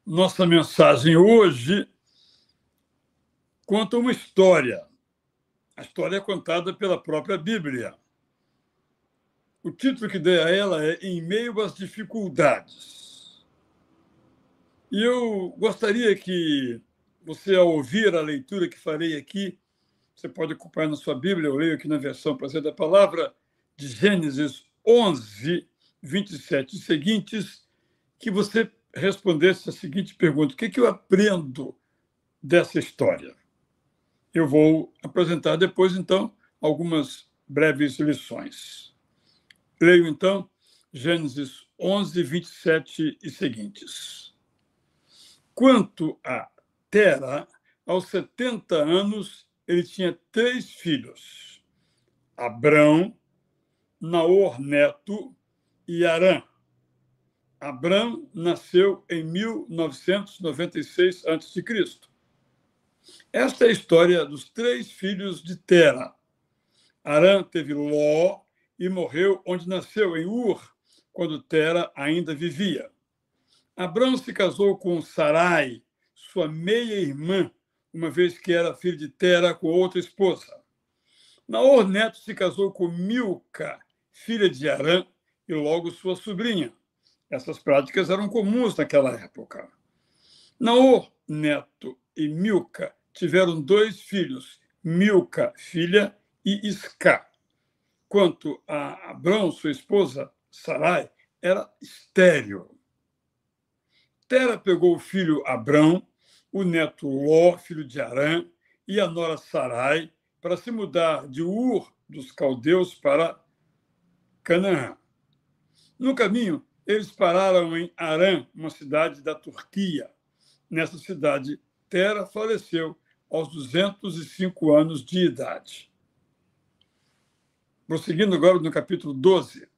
Nossa mensagem hoje conta uma história. A história é contada pela própria Bíblia. O título que dei a ela é Em Meio às Dificuldades. E eu gostaria que você, ao ouvir a leitura que farei aqui, você pode acompanhar na sua Bíblia, eu leio aqui na versão Prazer da Palavra, de Gênesis 11, 27 e seguintes, que você respondesse a seguinte pergunta: o que eu aprendo dessa história? Eu vou apresentar depois, então, algumas breves lições. Leio, então, Gênesis 11, 27 e seguintes. Quanto a Tera, aos 70 anos, ele tinha 3 filhos: Abrão, Naor neto e Harã. Abrão nasceu em 1996 a.C. Esta é a história dos 3 filhos de Tera. Harã teve Ló e morreu onde nasceu, em Ur, quando Tera ainda vivia. Abrão se casou com Sarai, sua meia-irmã, uma vez que era filho de Tera com outra esposa. Naor neto se casou com Milca, filha de Harã, e logo sua sobrinha. Essas práticas eram comuns naquela época. Naor neto e Milca tiveram 2 filhos, Milca, filha, e Isca. Quanto a Abrão, sua esposa, Sarai, era estéril. Tera pegou o filho Abrão, o neto Ló, filho de Harã, e a nora Sarai, para se mudar de Ur dos caldeus para Canaã. No caminho, eles pararam em Harã, uma cidade da Turquia. Nessa cidade, Tera faleceu aos 205 anos de idade. Prosseguindo agora no capítulo 12,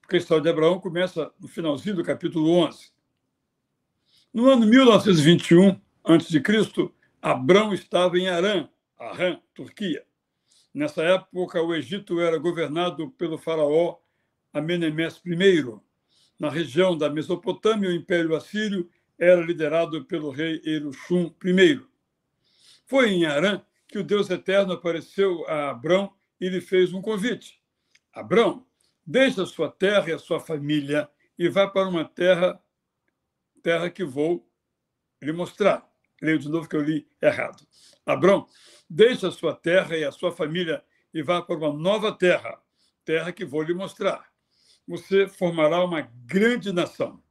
porque a história de Abraão começa no finalzinho do capítulo 11. No ano 1921 a.C., Abrão estava em Harã, Turquia. Nessa época, o Egito era governado pelo faraó Amenemés I. Na região da Mesopotâmia, o Império Assírio era liderado pelo rei Eruxum I. Foi em Harã que o Deus Eterno apareceu a Abrão e lhe fez um convite. Abrão, deixe a sua terra e a sua família e vá para uma terra que vou lhe mostrar. Leio de novo que eu li errado. Abrão, deixe a sua terra e a sua família e vá para uma nova terra que vou lhe mostrar. Você formará uma grande nação.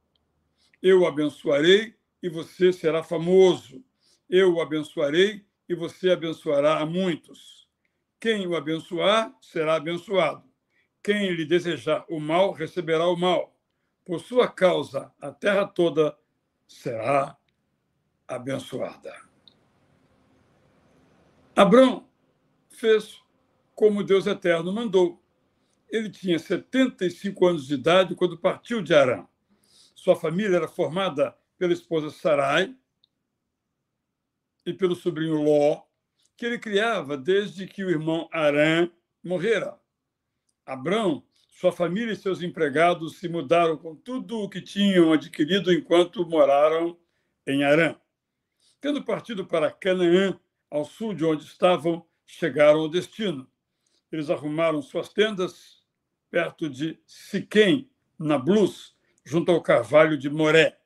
Eu o abençoarei e você será famoso. Eu o abençoarei e você abençoará a muitos. Quem o abençoar será abençoado. Quem lhe desejar o mal receberá o mal. Por sua causa, a terra toda será abençoada. Abrão fez como Deus Eterno mandou. Ele tinha 75 anos de idade quando partiu de Harã. Sua família era formada pela esposa Sarai e pelo sobrinho Ló, que ele criava desde que o irmão Harã morrera. Abrão, sua família e seus empregados se mudaram com tudo o que tinham adquirido enquanto moraram em Harã. Tendo partido para Canaã, ao sul de onde estavam, chegaram ao destino. Eles arrumaram suas tendas perto de Siquém, Nablus, junto ao carvalho de Moré.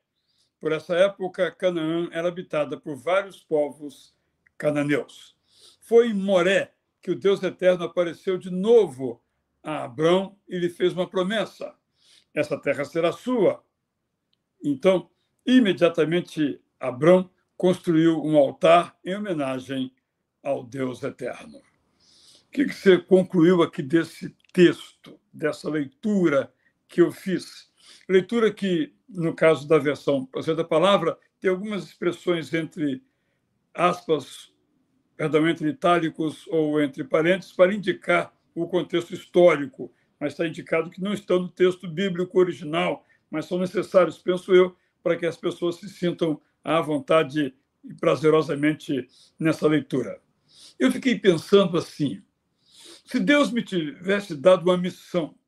Por essa época, Canaã era habitada por vários povos cananeus. Foi em Moré que o Deus Eterno apareceu de novo a Abrão e lhe fez uma promessa: essa terra será sua. Então, imediatamente, Abrão construiu um altar em homenagem ao Deus Eterno. O que você concluiu aqui desse texto, dessa leitura que eu fiz? Leitura que, no caso da versão Prazer da Palavra, tem algumas expressões entre aspas, entre itálicos ou entre parênteses, para indicar o contexto histórico, mas está indicado que não estão no texto bíblico original, mas são necessários, penso eu, para que as pessoas se sintam à vontade e prazerosamente nessa leitura. Eu fiquei pensando assim: se Deus me tivesse dado uma missão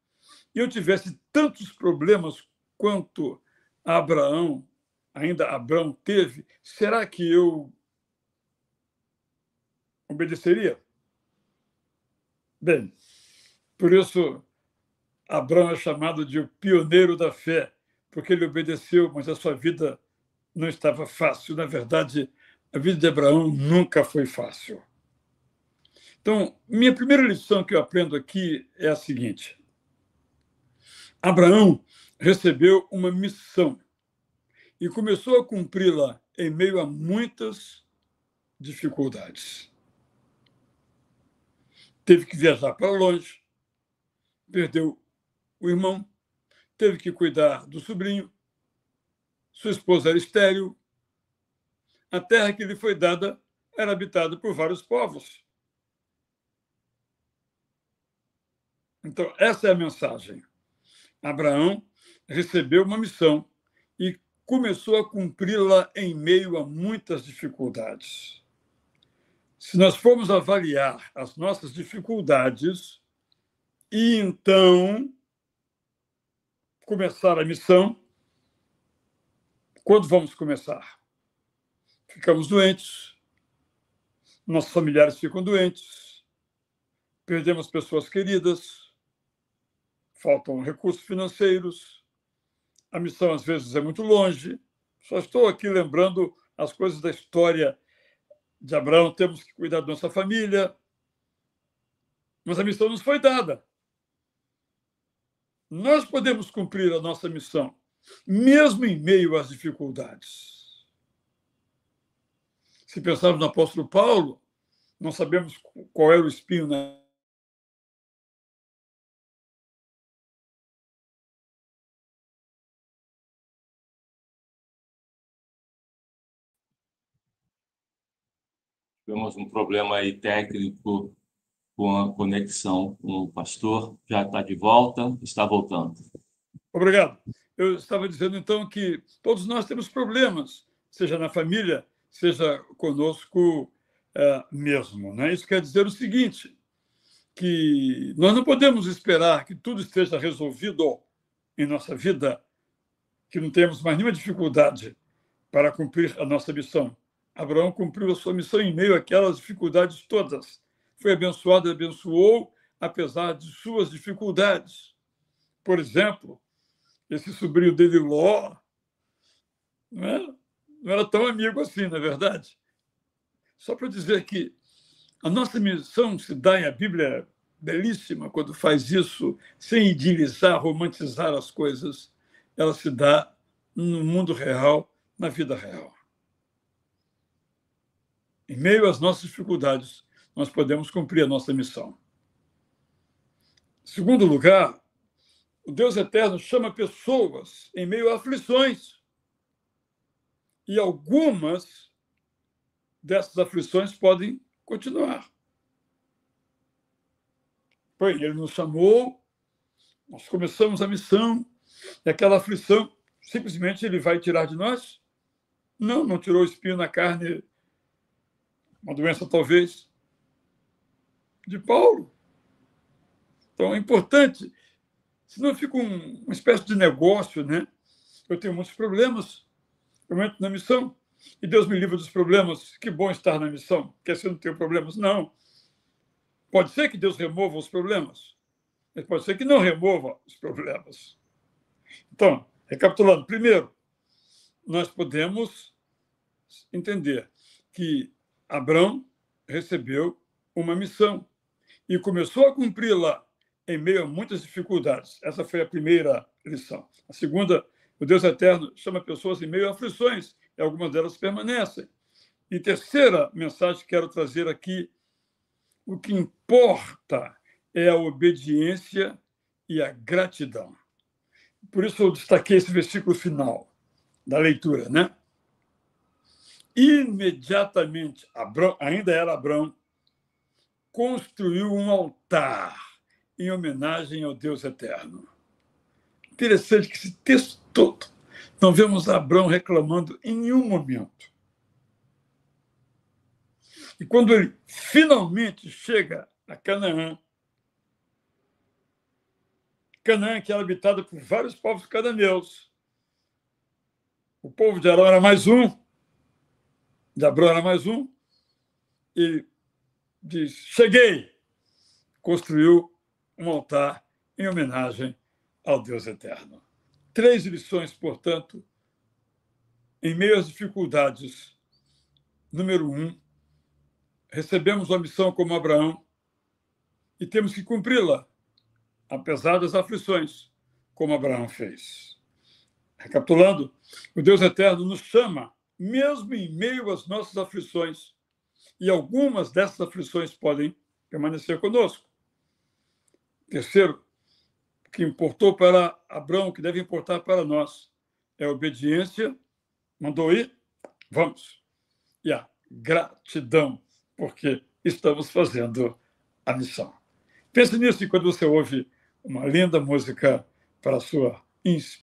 e eu tivesse tantos problemas quanto Abraão, ainda Abrão teve, será que eu obedeceria? Bem, por isso Abrão é chamado de o pioneiro da fé, porque ele obedeceu, mas a sua vida não estava fácil. Na verdade, a vida de Abraão nunca foi fácil. Então, minha primeira lição que eu aprendo aqui é a seguinte: Abraão recebeu uma missão e começou a cumpri-la em meio a muitas dificuldades. Teve que viajar para longe, perdeu o irmão, teve que cuidar do sobrinho, sua esposa era estéril, a terra que lhe foi dada era habitada por vários povos. Então, essa é a mensagem. Abraão recebeu uma missão e começou a cumpri-la em meio a muitas dificuldades. Se nós formos avaliar as nossas dificuldades e então começar a missão, quando vamos começar? Ficamos doentes, nossos familiares ficam doentes, perdemos pessoas queridas, faltam recursos financeiros, a missão às vezes é muito longe. Só estou aqui lembrando as coisas da história de Abraão, temos que cuidar da nossa família, mas a missão nos foi dada. Nós podemos cumprir a nossa missão, mesmo em meio às dificuldades. Se pensarmos no apóstolo Paulo, não sabemos qual era o espinho na Tivemos um problema aí técnico com a conexão com o pastor. Já está de volta, está voltando. Obrigado. Eu estava dizendo, então, que todos nós temos problemas, seja na família, seja conosco mesmo. Né? Isso quer dizer o seguinte, que nós não podemos esperar que tudo esteja resolvido em nossa vida, que não temos mais nenhuma dificuldade para cumprir a nossa missão. Abraão cumpriu a sua missão em meio àquelas dificuldades todas. Foi abençoado e abençoou, apesar de suas dificuldades. Por exemplo, esse sobrinho dele, Ló, não era tão amigo assim, na verdade. Só para dizer que a nossa missão se dá, e a Bíblia é belíssima quando faz isso, sem idilizar, romantizar as coisas, ela se dá no mundo real, na vida real. Em meio às nossas dificuldades, nós podemos cumprir a nossa missão. Em segundo lugar, o Deus eterno chama pessoas em meio a aflições. E algumas dessas aflições podem continuar. Bem, ele nos chamou, nós começamos a missão, e aquela aflição, simplesmente ele vai tirar de nós? Não, não tirou o espinho na carne, uma doença talvez, de Paulo. Então é importante, senão fica uma espécie de negócio, né? Eu tenho muitos problemas, eu entro na missão, e Deus me livra dos problemas, que bom estar na missão, porque assim eu não tenho problemas. Não. Pode ser que Deus remova os problemas, mas pode ser que não remova os problemas. Então, recapitulando, primeiro, nós podemos entender que Abrão recebeu uma missão e começou a cumpri-la em meio a muitas dificuldades. Essa foi a primeira lição. A segunda, o Deus eterno chama pessoas em meio a aflições, e algumas delas permanecem. E terceira mensagem que quero trazer aqui, o que importa é a obediência e a gratidão. Por isso eu destaquei esse versículo final da leitura, né? Imediatamente, Abrão, ainda era Abrão, construiu um altar em homenagem ao Deus eterno. Interessante que esse texto todo, não vemos Abrão reclamando em nenhum momento. E quando ele finalmente chega a Canaã, Canaã que era habitada por vários povos cananeus, O povo de Arão era mais um, de Abrão era mais um, e diz: cheguei! Construiu um altar em homenagem ao Deus eterno. 3 lições, portanto, em meio às dificuldades. Número 1, recebemos uma missão como Abraão e temos que cumpri-la, apesar das aflições, como Abraão fez. Recapitulando, o Deus eterno nos chama, mesmo em meio às nossas aflições, e algumas dessas aflições podem permanecer conosco. Terceiro, o que importou para Abraão, o que deve importar para nós, é a obediência, mandou ir, vamos. E a gratidão, porque estamos fazendo a missão. Pense nisso quando você ouve uma linda música para a sua inspiração.